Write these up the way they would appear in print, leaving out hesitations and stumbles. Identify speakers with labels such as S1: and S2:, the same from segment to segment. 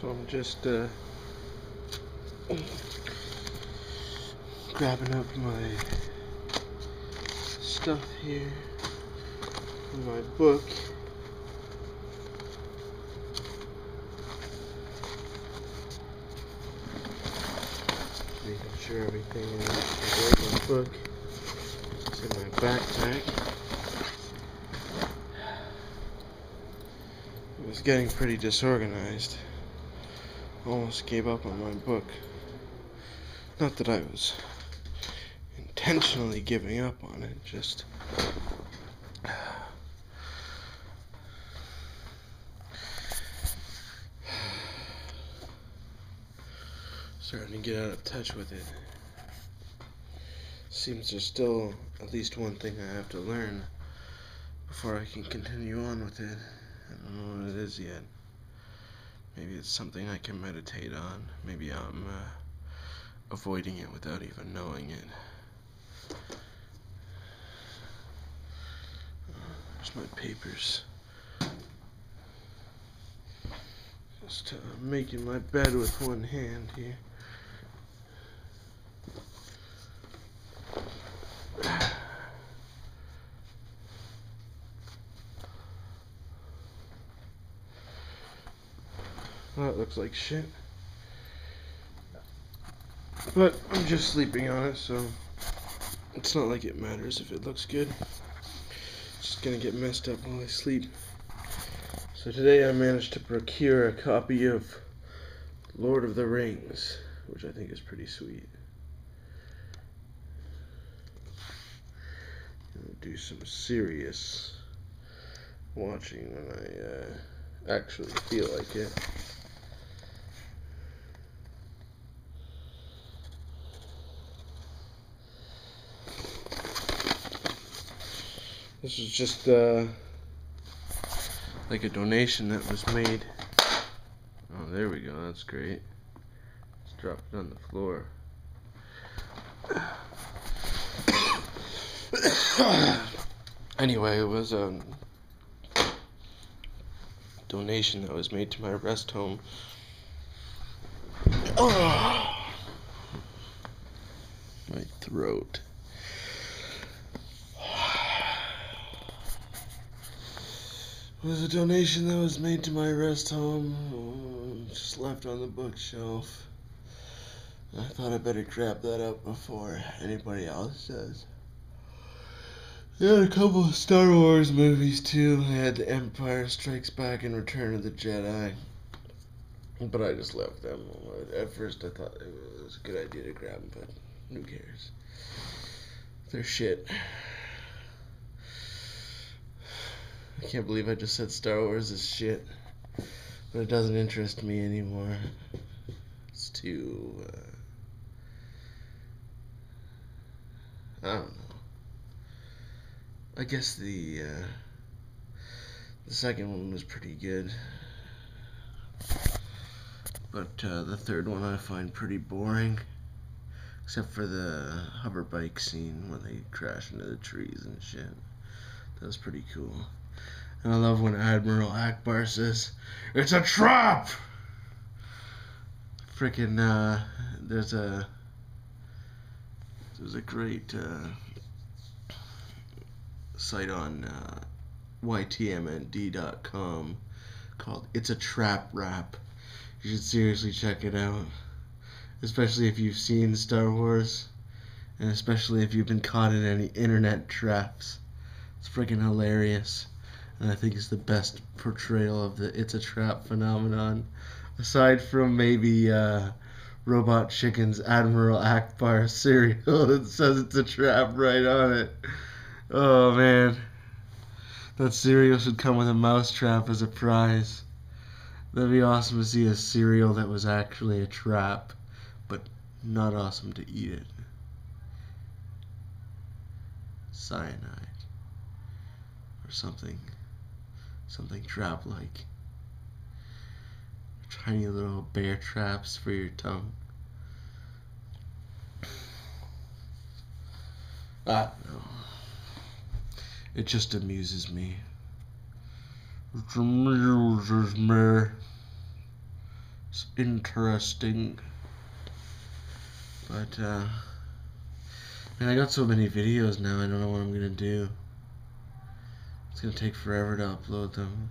S1: So I'm just grabbing up my stuff here in my book. Making sure everything is right in my book. It's in my backpack. It was getting pretty disorganized. Almost gave up on my book. Not that I was intentionally giving up on it, just starting to get out of touch with it. Seems there's still at least one thing I have to learn before I can continue on with it. I don't know what it is yet. Maybe it's something I can meditate on. Maybe I'm avoiding it without even knowing it. There's my papers. Just making my bed with one hand here. Well, that looks like shit. But I'm just sleeping on it, so it's not like it matters if it looks good. It's just gonna get messed up while I sleep. So today I managed to procure a copy of Lord of the Rings, which I think is pretty sweet. I'll do some serious watching when I actually feel like it. This was just like a donation that was made. Oh, there we go. That's great. Just drop it on the floor. Anyway, it was a donation that was made to my rest home. Oh, my throat. It was a donation that was made to my rest home, just left on the bookshelf. I thought I better grab that up before anybody else does. They had a couple of Star Wars movies too. They had The Empire Strikes Back and Return of the Jedi. But I just left them. At first I thought it was a good idea to grab them, but who cares? They're shit. I can't believe I just said Star Wars is shit. But it doesn't interest me anymore. It's too, I don't know. I guess the second one was pretty good. But the third one I find pretty boring. Except for the hover bike scene when they crash into the trees and shit. That was pretty cool. And I love when Admiral Akbar says, "It's a trap!" Frickin', there's a great site on ytmnd.com called It's a Trap Rap. You should seriously check it out. Especially if you've seen Star Wars. And especially if you've been caught in any internet traps. It's freaking hilarious. And I think it's the best portrayal of the It's a Trap phenomenon. Aside from maybe Robot Chicken's Admiral Akbar cereal that says it's a trap right on it. Oh man. That cereal should come with a mousetrap as a prize. That'd be awesome to see a cereal that was actually a trap, but not awesome to eat it. Cyanide. Or something trap-like. Tiny little bear traps for your tongue. I don't know. It just amuses me. It amuses me. It's interesting. But, man, I got so many videos now, I don't know what I'm gonna do. It's gonna take forever to upload them.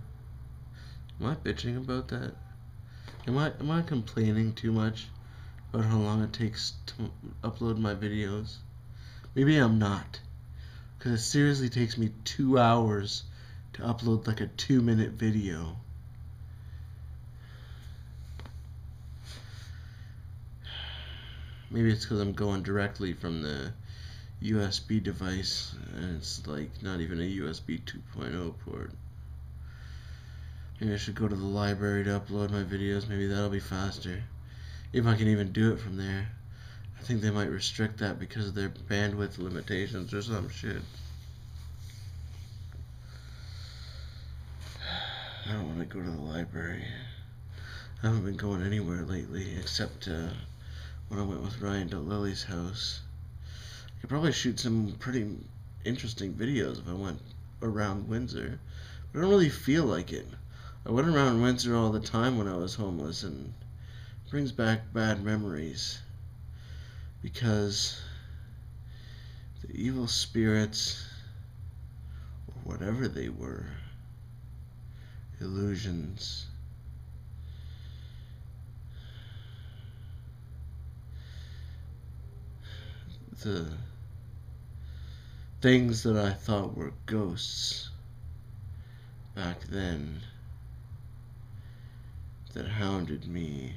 S1: Am I bitching about that? Am I complaining too much about how long it takes to upload my videos? Maybe I'm not. Because it seriously takes me 2 hours to upload like a 2-minute video. Maybe it's because I'm going directly from the USB device and it's like not even a USB 2.0 port. Maybe I should go to the library to upload my videos. Maybe that'll be faster. If I can even do it from there. I think they might restrict that because of their bandwidth limitations or some shit. I don't want to go to the library. I haven't been going anywhere lately except when I went with Ryan to Lily's house. I could probably shoot some pretty interesting videos if I went around Windsor. But I don't really feel like it. I went around Windsor all the time when I was homeless and it brings back bad memories. Because the evil spirits, or whatever they were, illusions, the things that I thought were ghosts back then that hounded me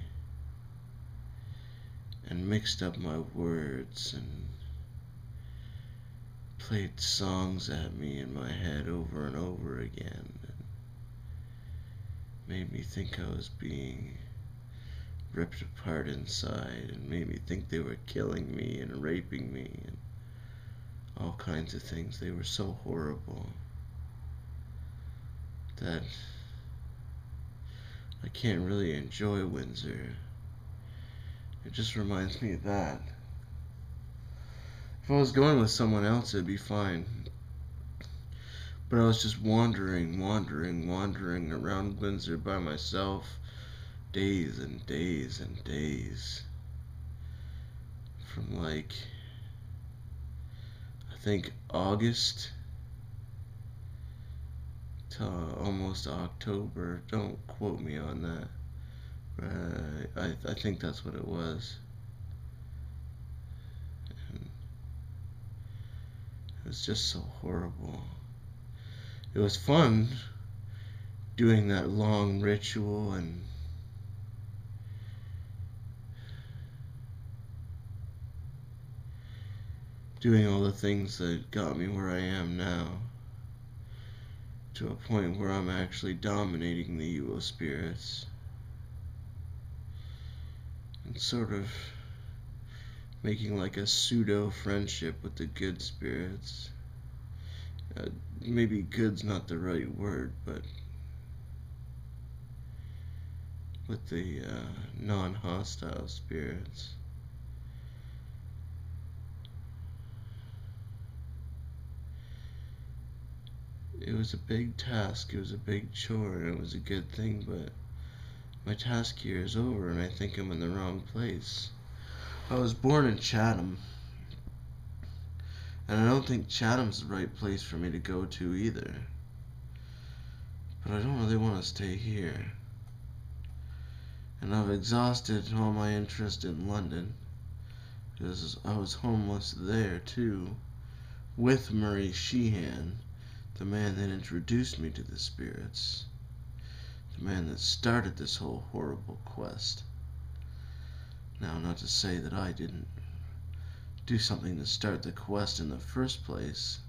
S1: and mixed up my words and played songs at me in my head over and over again and made me think I was being ripped apart inside and made me think they were killing me and raping me and all kinds of things. They were so horrible that I can't really enjoy Windsor. It just reminds me of that. If I was going with someone else, it'd be fine. But I was just wandering around Windsor by myself, days and days and days. From like, I think August to almost October. Don't quote me on that. I think that's what it was. And it was just so horrible. It was fun doing that long ritual and doing all the things that got me where I am now, to a point where I'm actually dominating the evil spirits and sort of making like a pseudo friendship with the good spirits. Maybe good's not the right word, but with the non-hostile spirits. It was a big task, it was a big chore, and it was a good thing, but my task here is over and I think I'm in the wrong place. I was born in Chatham, and I don't think Chatham's the right place for me to go to either. But I don't really want to stay here. And I've exhausted all my interest in London, because I was homeless there too, with Murray Sheehan, the man that introduced me to the spirits, the man that started this whole horrible quest. Now, not to say that I didn't do something to start the quest in the first place,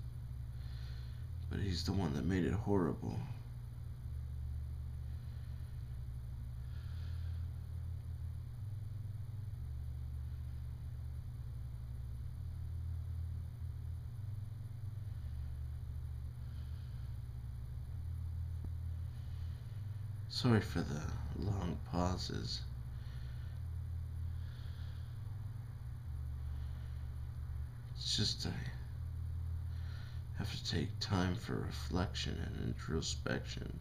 S1: but he's the one that made it horrible. Sorry for the long pauses. It's just I have to take time for reflection and introspection.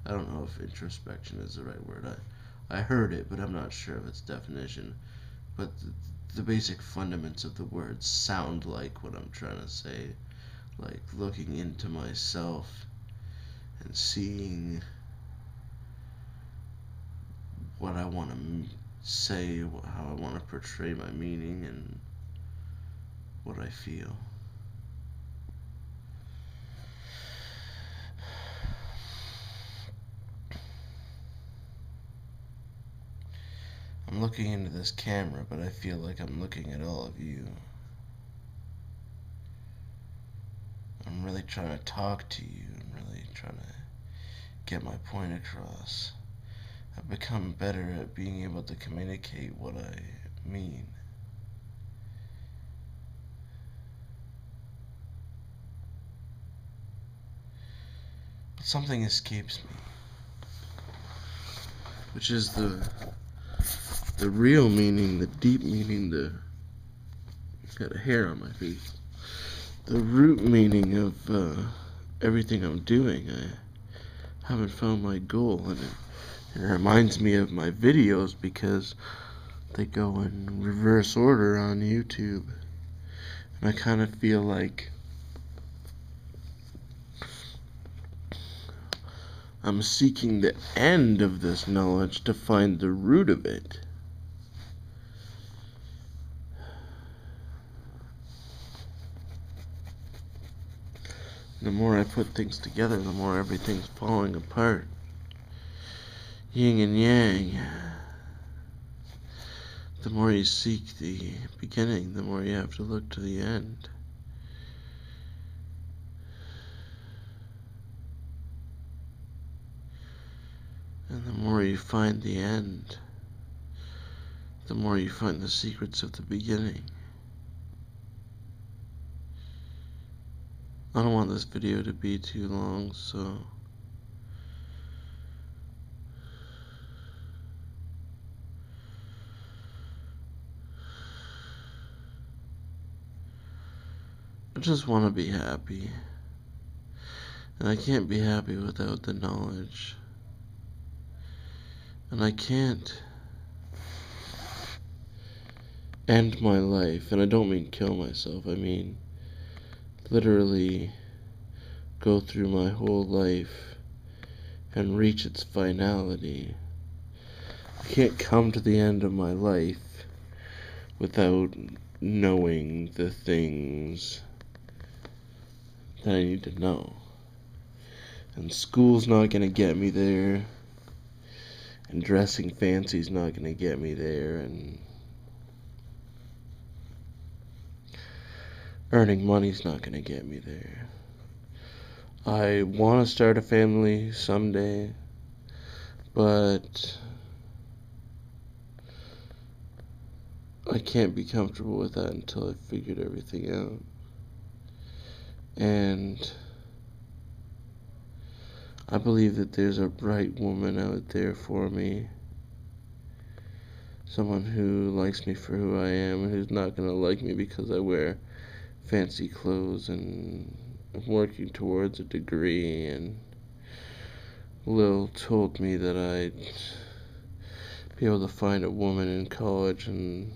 S1: I don't know if introspection is the right word. I heard it, but I'm not sure of its definition. But the basic fundamentals of the words sound like what I'm trying to say. Like looking into myself and seeing what I want to say, how I want to portray my meaning, and what I feel. I'm looking into this camera, but I feel like I'm looking at all of you. I'm really trying to talk to you. I'm really trying to get my point across. I've become better at being able to communicate what I mean. But something escapes me, which is the real meaning, the deep meaning, got a hair on my face. The root meaning of everything I'm doing. I haven't found my goal, and it reminds me of my videos because they go in reverse order on YouTube. And I kind of feel like I'm seeking the end of this knowledge to find the root of it. The more I put things together, the more everything's falling apart. Yin and yang. The more you seek the beginning, the more you have to look to the end. And the more you find the end, the more you find the secrets of the beginning. I don't want this video to be too long, so I just want to be happy. And I can't be happy without the knowledge. And I can't end my life, and I don't mean kill myself, I mean literally go through my whole life and reach its finality. I can't come to the end of my life without knowing the things that I need to know. And school's not gonna get me there, and dressing fancy's not gonna get me there, and earning money's not gonna get me there. I want to start a family someday, but I can't be comfortable with that until I've figured everything out. And I believe that there's a bright woman out there for me. Someone who likes me for who I am, and who's not gonna like me because I wear fancy clothes and I'm working towards a degree. And Lil told me that I'd be able to find a woman in college, and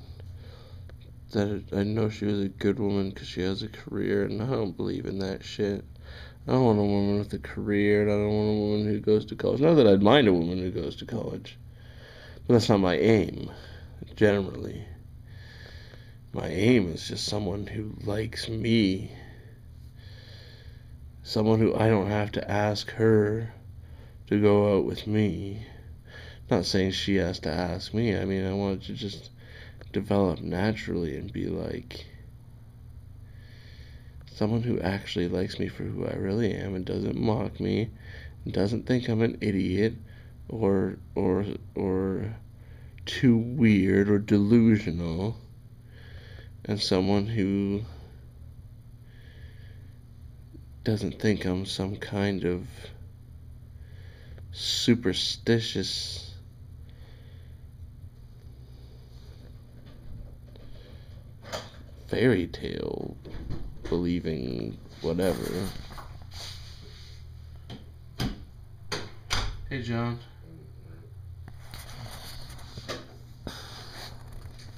S1: that I know she was a good woman because she has a career, and I don't believe in that shit. I don't want a woman with a career, and I don't want a woman who goes to college. Not that I'd mind a woman who goes to college, but that's not my aim, generally. My aim is just someone who likes me. Someone who I don't have to ask her to go out with me. Not saying she has to ask me. I mean, I want it to just develop naturally and be like someone who actually likes me for who I really am and doesn't mock me and doesn't think I'm an idiot or too weird or delusional, and someone who doesn't think I'm some kind of superstitious fairy tale believing whatever. Hey, John.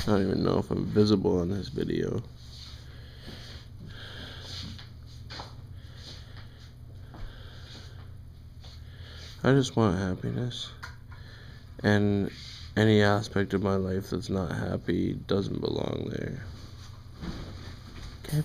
S1: don't even know if I'm visible on this video. I just want happiness. And any aspect of my life that's not happy doesn't belong there. Okay.